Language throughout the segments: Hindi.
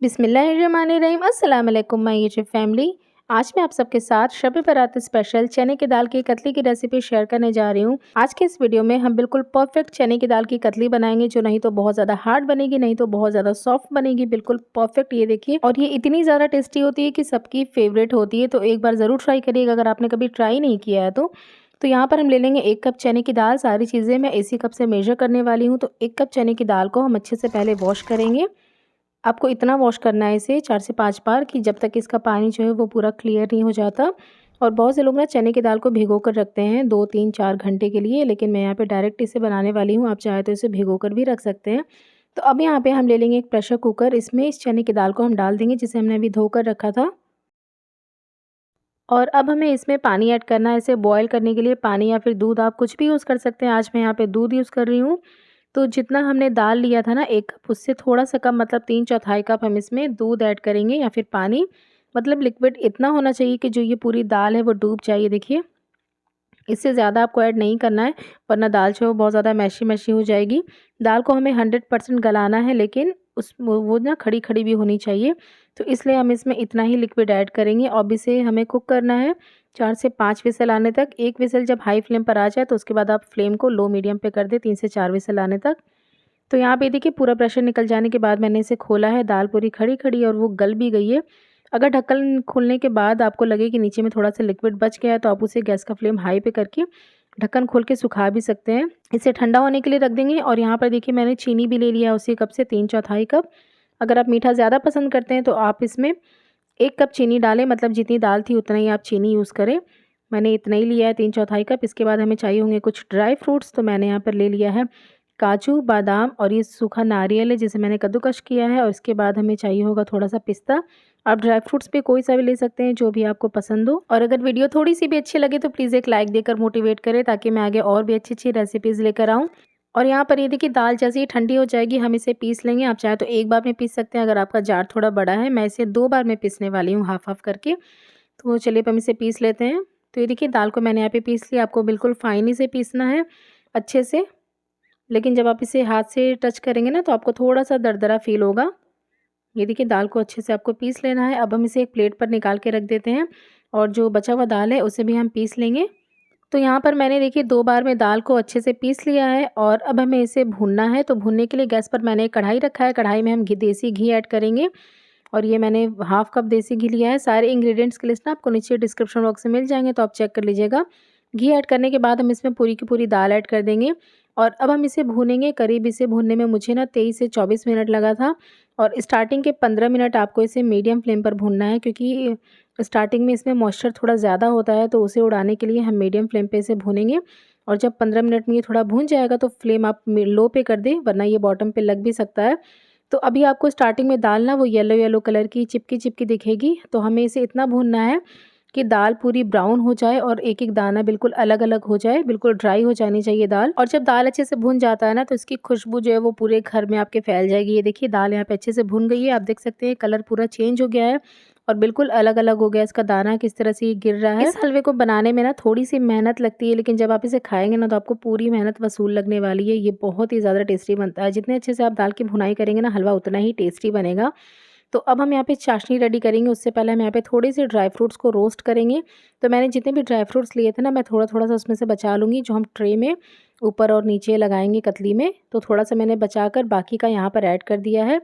बिस्मिल्लाहिर्रहमानिर्रहीम। अस्सलाम वालेकुम माय यूट्यूब फैमिली। आज मैं आप सबके साथ शब बारात स्पेशल चने की दाल की कतली की रेसिपी शेयर करने जा रही हूँ। आज के इस वीडियो में हम बिल्कुल परफेक्ट चने की दाल की कतली बनाएंगे, जो नहीं तो बहुत ज़्यादा हार्ड बनेगी, नहीं तो बहुत ज़्यादा सॉफ्ट बनेगी, बिल्कुल परफेक्ट। ये देखिए, और ये इतनी ज़्यादा टेस्टी होती है कि सबकी फेवरेट होती है। तो एक बार ज़रूर ट्राई करिएगा अगर आपने कभी ट्राई नहीं किया है तो यहाँ पर हम ले लेंगे 1 कप चने की दाल। सारी चीज़ें मैं इसी कप से मेजर करने वाली हूँ। तो 1 कप चने की दाल को हम अच्छे से पहले वॉश करेंगे। आपको इतना वॉश करना है इसे 4 से 5 बार, कि जब तक इसका पानी जो है वो पूरा क्लियर नहीं हो जाता। और बहुत से लोग ना चने की दाल को भिगो कर रखते हैं 2, 3, 4 घंटे के लिए, लेकिन मैं यहाँ पे डायरेक्ट इसे बनाने वाली हूँ। आप चाहे तो इसे भिगो कर भी रख सकते हैं। तो अब यहाँ पे हम ले लेंगे एक प्रेशर कुकर। इसमें इस चने की दाल को हम डाल देंगे जिसे हमने अभी धोकर रखा था। और अब हमें इसमें पानी ऐड करना है। इसे बॉयल करने के लिए पानी या फिर दूध, आप कुछ भी यूज़ कर सकते हैं। आज मैं यहाँ पे दूध यूज़ कर रही हूँ। तो जितना हमने दाल लिया था ना 1 कप, उससे थोड़ा-सा कम, मतलब 3/4 कप हम इसमें दूध ऐड करेंगे या फिर पानी। मतलब लिक्विड इतना होना चाहिए कि जो ये पूरी दाल है वो डूब जाए। ये देखिए, इससे ज़्यादा आपको ऐड नहीं करना है, वरना दाल जो है वो बहुत ज़्यादा मैशी-मैशी हो जाएगी। दाल को हमें 100% गलाना है, लेकिन उस वो ना खड़ी-खड़ी भी होनी चाहिए। तो इसलिए हम इसमें इतना ही लिक्विड ऐड करेंगे। अब इसे हमें कुक करना है 4 से 5 विसल आने तक। 1 विसल जब हाई फ्लेम पर आ जाए तो उसके बाद आप फ्लेम को लो मीडियम पे कर दें 3 से 4 विसल आने तक। तो यहाँ पे देखिए, पूरा प्रेशर निकल जाने के बाद मैंने इसे खोला है। दाल पूरी खड़ी-खड़ी और वो गल भी गई है। अगर ढक्कन खोलने के बाद आपको लगे कि नीचे में थोड़ा-सा लिक्विड बच गया है, तो आप उसे गैस का फ्लेम हाई पे करके ढक्कन खोल के सुखा भी सकते हैं। इसे ठंडा होने के लिए रख देंगे। और यहाँ पर देखिए, मैंने चीनी भी ले लिया है उसी कप से 3/4 कप। अगर आप मीठा ज़्यादा पसंद करते हैं तो आप इसमें 1 कप चीनी डालें, मतलब जितनी दाल थी उतना ही आप चीनी यूज़ करें। मैंने इतना ही लिया है 3/4 कप। इसके बाद हमें चाहिए होंगे कुछ ड्राई फ्रूट्स। तो मैंने यहाँ पर ले लिया है काजू, बादाम और ये सूखा नारियल है जिसे मैंने कद्दूकश किया है। और इसके बाद हमें चाहिए होगा थोड़ा-सा पिस्ता। आप ड्राई फ्रूट्स पे कोई सा भी ले सकते हैं, जो भी आपको पसंद हो। और अगर वीडियो थोड़ी-सी भी अच्छी लगे तो प्लीज़ एक लाइक देकर मोटिवेट करें, ताकि मैं आगे और भी अच्छी-अच्छी रेसिपीज़ लेकर आऊँ। और यहाँ पर ये देखिए, दाल जैसे ही ठंडी हो जाएगी हम इसे पीस लेंगे। आप चाहे तो एक बार में पीस सकते हैं, अगर आपका जार थोड़ा बड़ा है। मैं इसे 2 बार में पीसने वाली हूँ, हाफ़-हाफ़ करके। तो चलिए अब हम इसे पीस लेते हैं। तो ये देखिए, दाल को मैंने यहाँ पे पीस लिया। आपको बिल्कुल फ़ाइन इसे पीसना है, अच्छे से। लेकिन जब आप इसे हाथ से टच करेंगे ना तो आपको थोड़ा-सा दरदरा फ़ील होगा। ये देखिए, दाल को अच्छे से आपको पीस लेना है। अब हम इसे एक प्लेट पर निकाल के रख देते हैं, और जो बचा हुआ दाल है उसे भी हम पीस लेंगे। तो यहाँ पर मैंने देखिए 2 बार में दाल को अच्छे से पीस लिया है। और अब हमें इसे भूनना है। तो भूनने के लिए गैस पर मैंने एक कढ़ाई रखा है। कढ़ाई में हम देसी घी ऐड करेंगे। और ये मैंने हाफ़ कप देसी घी लिया है। सारे इंग्रीडिएंट्स की लिस्ट ना आपको नीचे डिस्क्रिप्शन बॉक्स में मिल जाएँगे, तो आप चेक कर लीजिएगा। घी ऐड करने के बाद हम इसमें पूरी की पूरी दाल ऐड कर देंगे। और अब हम इसे भूनेंगे। करीब इसे भूनने में मुझे ना 23 से 24 मिनट लगा था। और स्टार्टिंग के 15 मिनट आपको इसे मीडियम फ्लेम पर भूनना है, क्योंकि स्टार्टिंग में इसमें मॉइस्चर थोड़ा ज़्यादा होता है, तो उसे उड़ाने के लिए हम मीडियम फ्लेम पे इसे भूनेंगे। और जब 15 मिनट में ये थोड़ा भून जाएगा तो फ्लेम आप लो पे कर दें, वरना ये बॉटम पे लग भी सकता है। तो अभी आपको स्टार्टिंग में दाल ना वो येलो-येलो कलर की चिपकी-चिपकी दिखेगी। तो हमें इसे इतना भूनना है कि दाल पूरी ब्राउन हो जाए और एक-एक दाना बिल्कुल अलग-अलग हो जाए, बिल्कुल ड्राई हो जानी चाहिए दाल। और जब दाल अच्छे से भुन जाता है ना, तो इसकी खुशबू जो है वो पूरे घर में आपके फैल जाएगी। ये देखिए, दाल यहाँ पे अच्छे से भुन गई है। आप देख सकते हैं कलर पूरा चेंज हो गया है और बिल्कुल अलग-अलग हो गया है इसका दाना, किस तरह से ये गिर रहा है। इस हलवे को बनाने में ना थोड़ी-सी मेहनत लगती है, लेकिन जब आप इसे खाएँगे ना तो आपको पूरी मेहनत वसूल लगने वाली है। ये बहुत ही ज़्यादा टेस्टी बनता है। जितने अच्छे से आप दाल की भुनाई करेंगे ना, हलवा उतना ही टेस्टी बनेगा। तो अब हम यहाँ पे चाशनी रेडी करेंगे। उससे पहले हम यहाँ पे थोड़े से ड्राई फ्रूट्स को रोस्ट करेंगे। तो मैंने जितने भी ड्राई फ्रूट्स लिए थे ना, मैं थोड़ा-थोड़ा सा उसमें से बचा लूँगी, जो हम ट्रे में ऊपर और नीचे लगाएँगे कतली में। तो थोड़ा-सा मैंने बचाकर बाकी का यहाँ पर ऐड कर दिया है।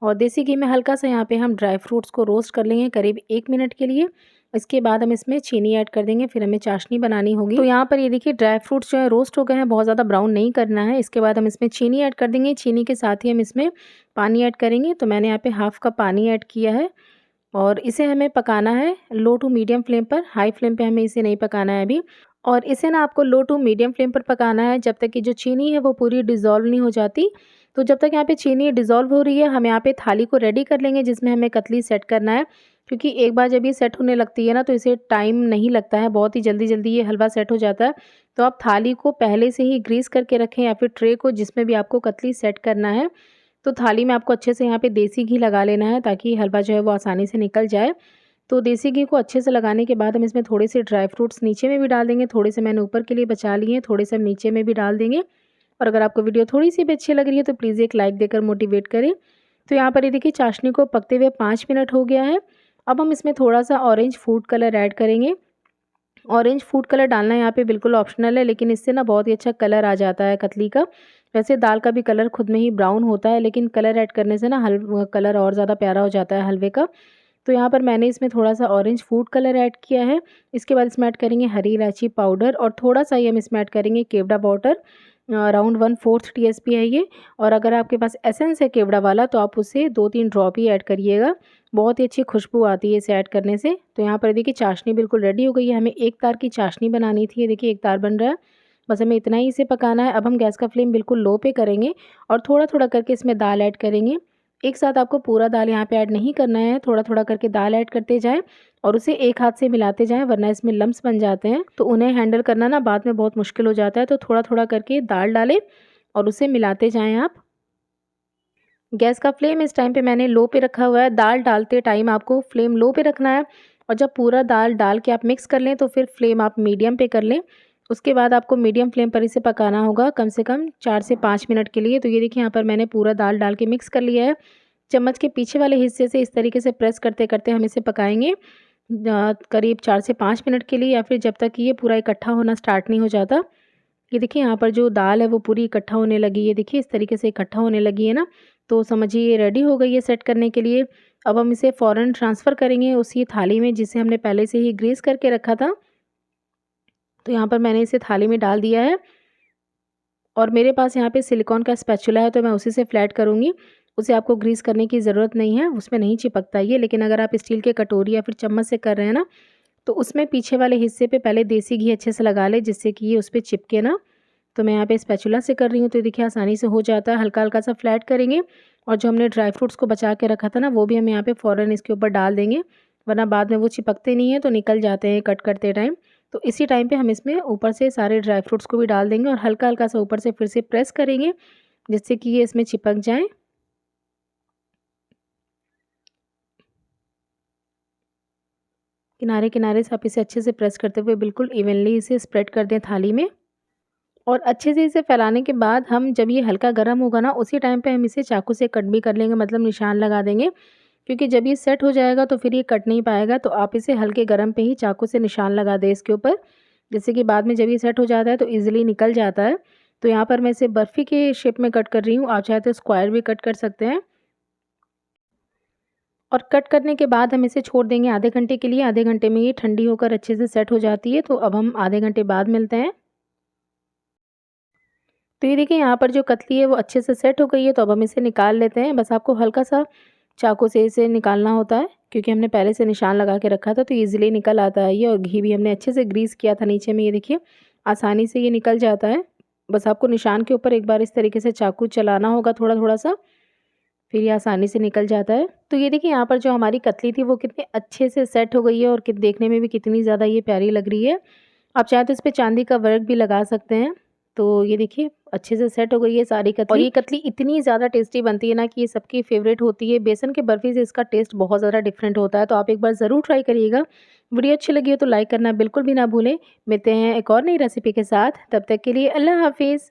और देसी घी में हल्का-सा यहाँ पे हम ड्राई फ्रूट्स को रोस्ट कर लेंगे करीब 1 मिनट के लिए। इसके बाद हम इसमें चीनी ऐड कर देंगे, फिर हमें चाशनी बनानी होगी। तो यहाँ पर ये देखिए, ड्राई फ्रूट्स जो है रोस्ट हो गए हैं, बहुत ज़्यादा ब्राउन नहीं करना है। इसके बाद हम इसमें चीनी ऐड कर देंगे। चीनी के साथ ही हम इसमें पानी ऐड करेंगे। तो मैंने यहाँ पे हाफ़ कप पानी ऐड किया है। और इसे हमें पकाना है लो टू मीडियम फ्लेम पर। हाई फ्लेम पे हमें इसे नहीं पकाना है अभी। और इसे ना आपको लो टू मीडियम फ्लेम पर पकाना है जब तक कि जो चीनी है वो पूरी डिज़ोल्व नहीं हो जाती। तो जब तक यहाँ पे चीनी डिज़ोल्व हो रही है, हम यहाँ पे थाली को रेडी कर लेंगे जिसमें हमें कतली सेट करना है। क्योंकि एक बार जब ये सेट होने लगती है ना, तो इसे टाइम नहीं लगता है, बहुत ही जल्दी-जल्दी ये हलवा सेट हो जाता है। तो आप थाली को पहले से ही ग्रीस करके रखें, या फिर ट्रे को जिसमें भी आपको कतली सेट करना है। तो थाली में आपको अच्छे से यहाँ पे देसी घी लगा लेना है, ताकि हलवा जो है वो आसानी से निकल जाए। तो देसी घी को अच्छे से लगाने के बाद हम इसमें थोड़े से ड्राई फ्रूट्स नीचे में भी डाल देंगे। थोड़े से मैंने ऊपर के लिए बचा लिए हैं, थोड़े से हम नीचे में भी डाल देंगे। और अगर आपको वीडियो थोड़ी सी भी अच्छी लग रही है तो प्लीज़ एक लाइक देकर मोटिवेट करें। तो यहाँ पर ये देखिए चाशनी को पकते हुए 5 मिनट हो गया है। अब हम इसमें थोड़ा-सा ऑरेंज फूड कलर ऐड करेंगे। ऑरेंज फूड कलर डालना यहाँ पे बिल्कुल ऑप्शनल है, लेकिन इससे ना बहुत ही अच्छा कलर आ जाता है कतली का। वैसे दाल का भी कलर खुद में ही ब्राउन होता है, लेकिन कलर ऐड करने से ना कलर और ज़्यादा प्यारा हो जाता है हलवे का। तो यहाँ पर मैंने इसमें थोड़ा-सा ऑरेंज फूड कलर ऐड किया है। इसके बाद इसमें ऐड करेंगे हरी इलायची पाउडर और थोड़ा-सा ही हम इसमें ऐड करेंगे केवड़ा पाउडर। अराउंड 1/4 टीएसपी है ये। और अगर आपके पास एसेंस है केवड़ा वाला तो आप उसे 2-3 ड्रॉप ही ऐड करिएगा। बहुत ही अच्छी खुशबू आती है इसे ऐड करने से। तो यहाँ पर देखिए चाशनी बिल्कुल रेडी हो गई है। हमें 1 तार की चाशनी बनानी थी। ये देखिए 1 तार बन रहा है। बस हमें इतना ही इसे पकाना है। अब हम गैस का फ्लेम बिल्कुल लो पे करेंगे और थोड़ा-थोड़ा करके इसमें दाल ऐड करेंगे। एक साथ आपको पूरा दाल यहाँ पे ऐड नहीं करना है, थोड़ा-थोड़ा करके दाल ऐड करते जाएँ और उसे एक हाथ से मिलाते जाएँ, वरना इसमें लम्प्स बन जाते हैं, तो उन्हें हैंडल करना ना बाद में बहुत मुश्किल हो जाता है। तो थोड़ा-थोड़ा करके दाल डालें और उसे मिलाते जाएँ आप। गैस का फ्लेम इस टाइम पे मैंने लो पे रखा हुआ है। दाल डालते टाइम आपको फ्लेम लो पे रखना है और जब पूरा दाल डाल के आप मिक्स कर लें तो फिर फ्लेम आप मीडियम पे कर लें। उसके बाद आपको मीडियम फ्लेम पर इसे पकाना होगा कम से कम 4 से 5 मिनट के लिए। तो ये देखिए यहाँ पर मैंने पूरा दाल डाल के मिक्स कर लिया है। चम्मच के पीछे वाले हिस्से से इस तरीके से प्रेस करते-करते हम इसे पकाएँगे करीब 4 से 5 मिनट के लिए, या फिर जब तक ये पूरा इकट्ठा होना स्टार्ट नहीं हो जाता। ये देखिए यहाँ पर जो दाल है वो पूरी इकट्ठा होने लगी है। देखिए इस तरीके से इकट्ठा होने लगी है ना, तो समझिए ये रेडी हो गई है सेट करने के लिए। अब हम इसे फ़ौरन ट्रांसफ़र करेंगे उसी थाली में जिसे हमने पहले से ही ग्रीस करके रखा था। तो यहाँ पर मैंने इसे थाली में डाल दिया है और मेरे पास यहाँ पे सिलिकॉन का स्पैचुला है तो मैं उसी से फ्लैट करूँगी। उसे आपको ग्रीस करने की ज़रूरत नहीं है, उसमें नहीं चिपकता ये। लेकिन अगर आप स्टील के कटोरी या फिर चम्मच से कर रहे हैं ना, तो उसमें पीछे वाले हिस्से पे पहले देसी घी अच्छे से लगा लें जिससे कि ये उस पे चिपके ना। तो मैं यहाँ पे स्पैचुला से कर रही हूँ तो देखिए आसानी से हो जाता है। हल्का-हल्का सा फ्लैट करेंगे और जो हमने ड्राई फ्रूट्स को बचा के रखा था ना, वो भी हम यहाँ पे फ़ौरन इसके ऊपर डाल देंगे, वरना बाद में वो चिपकते नहीं हैं तो निकल जाते हैं कट करते टाइम। तो इसी टाइम पे हम इसमें ऊपर से सारे ड्राई फ्रूट्स को भी डाल देंगे और हल्का-हल्का सा ऊपर से फिर से प्रेस करेंगे जिससे कि ये इसमें चिपक जाएँ। किनारे-किनारे से आप इसे अच्छे से प्रेस करते हुए बिल्कुल इवनली इसे स्प्रेड कर दें थाली में। और अच्छे से इसे फैलाने के बाद हम जब ये हल्का गर्म होगा ना, उसी टाइम पे हम इसे चाकू से कट भी कर लेंगे, मतलब निशान लगा देंगे। क्योंकि जब ये सेट हो जाएगा तो फिर ये कट नहीं पाएगा। तो आप इसे हल्के गरम पे ही चाकू से निशान लगा दें इसके ऊपर, जिससे कि बाद में जब ये सेट हो जाता है तो ईज़िली निकल जाता है। तो यहाँ पर मैं इसे बर्फ़ी के शेप में कट कर रही हूँ, आप चाहे तो स्क्वायर भी कट कर सकते हैं। और कट करने के बाद हम इसे छोड़ देंगे आधे घंटे के लिए। आधे घंटे में ये ठंडी होकर अच्छे से सेट हो जाती है। तो अब हम आधे घंटे बाद मिलते हैं। तो ये देखिए यहाँ पर जो कतली है वो अच्छे से सेट हो गई है। तो अब हम इसे निकाल लेते हैं। बस आपको हल्का-सा चाकू से इसे निकालना होता है, क्योंकि हमने पहले से निशान लगा के रखा था तो ईज़िली निकल आता है ये। और घी भी हमने अच्छे से ग्रीस किया था नीचे में, ये देखिए आसानी से ये निकल जाता है। बस आपको निशान के ऊपर एक बार इस तरीके से चाकू चलाना होगा थोड़ा-थोड़ा सा, फिर ये आसानी से निकल जाता है। तो ये देखिए यहाँ पर जो हमारी कतली थी वो कितने अच्छे से सेट हो गई है और देखने में भी कितनी ज़्यादा ये प्यारी लग रही है। आप चाहें तो इस पे चांदी का वर्क भी लगा सकते हैं। तो ये देखिए अच्छे से सेट हो गई है सारी कतली। और ये कतली इतनी ज़्यादा टेस्टी बनती है ना कि ये सबकी फ़ेवरेट होती है। बेसन के बर्फ़ी से इसका टेस्ट बहुत ज़्यादा डिफरेंट होता है। तो आप एक बार ज़रूर ट्राई करिएगा। वीडियो अच्छी लगी हो तो लाइक करना बिल्कुल भी ना भूलें। मिलते हैं एक और नई रेसिपी के साथ, तब तक के लिए अल्लाह हाफ़िज़।